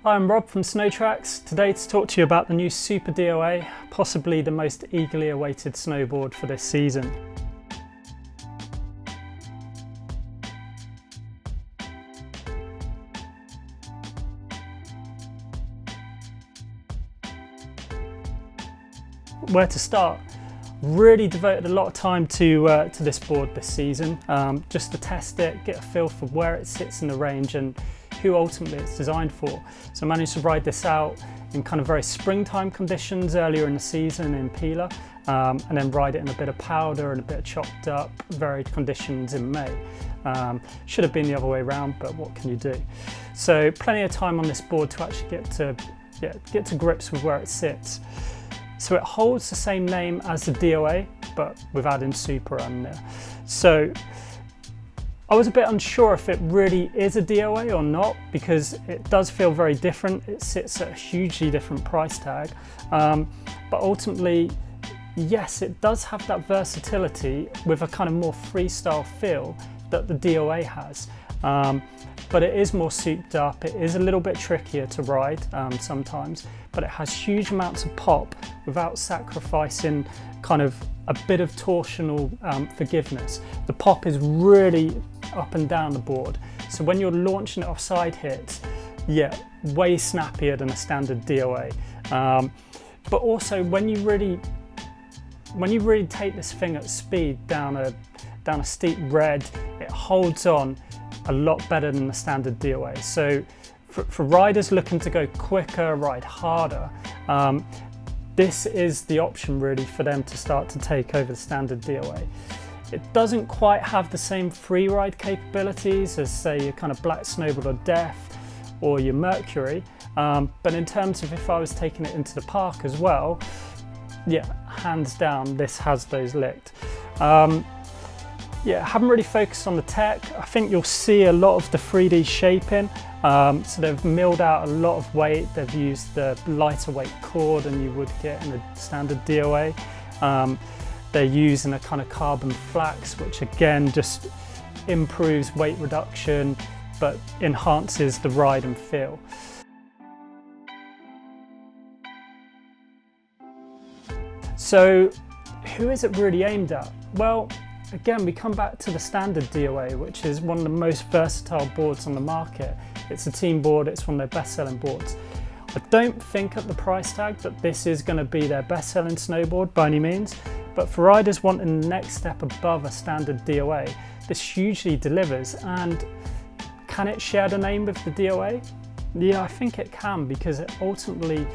Hi, I'm Rob from Snowtracks, today to talk to you about the new Super DOA, possibly the most eagerly awaited snowboard for this season. Where to start? Really devoted a lot of time to this board this season, just to test it, get a feel for where it sits in the range and who ultimately it's designed for. So I managed to ride this out in kind of very springtime conditions earlier in the season in peeler, and then ride it in a bit of powder and a bit of chopped up, varied conditions in May. Should have been the other way around, but what can you do? So plenty of time on this board to actually get to grips with where it sits. So it holds the same name as the DOA, but with adding Super on there. So I was a bit unsure if it really is a DOA or not, because it does feel very different. It sits at a hugely different price tag. But ultimately, yes, it does have that versatility with a kind of more freestyle feel that the DOA has. But it is more souped up. It is a little bit trickier to ride sometimes, but it has huge amounts of pop without sacrificing kind of a bit of torsional forgiveness. The pop is really up and down the board. So when you're launching it off side hits, yeah, way snappier than a standard DOA. But also when you really take this thing at speed down a steep red, it holds on a lot better than the standard DOA. So for riders looking to go quicker, ride harder, this is the option really for them to start to take over the standard DOA. It doesn't quite have the same free ride capabilities as say your kind of Black Snowboard or Death or your Mercury, but in terms of if I was taking it into the park as well, yeah, hands down this has those licked. Yeah, haven't really focused on the tech. I think you'll see a lot of the 3D shaping. So they've milled out a lot of weight. They've used the lighter weight cord than you would get in a standard DOA. They're using a kind of carbon flax, which again just improves weight reduction, but enhances the ride and feel. So who is it really aimed at? Well, again, we come back to the standard DOA, which is one of the most versatile boards on the market. It's a team board, it's one of their best-selling boards. I don't think at the price tag that this is going to be their best-selling snowboard by any means, but for riders wanting the next step above a standard DOA, this hugely delivers. And can it share the name with the DOA? Yeah, I think it can, because it ultimately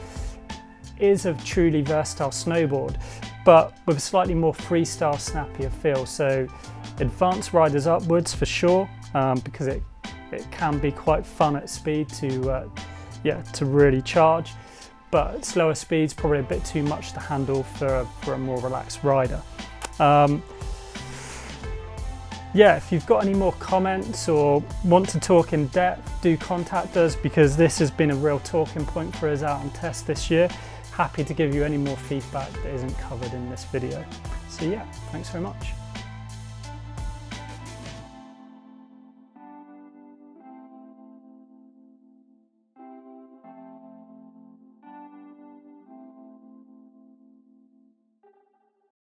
is a truly versatile snowboard, but with a slightly more freestyle, snappier feel. So advanced riders upwards for sure, because it can be quite fun at speed to really charge, but at slower speeds probably a bit too much to handle for a more relaxed rider. Yeah, if you've got any more comments or want to talk in depth, do contact us, because this has been a real talking point for us out on test this year. Happy to give you any more feedback that isn't covered in this video. So yeah, thanks very much.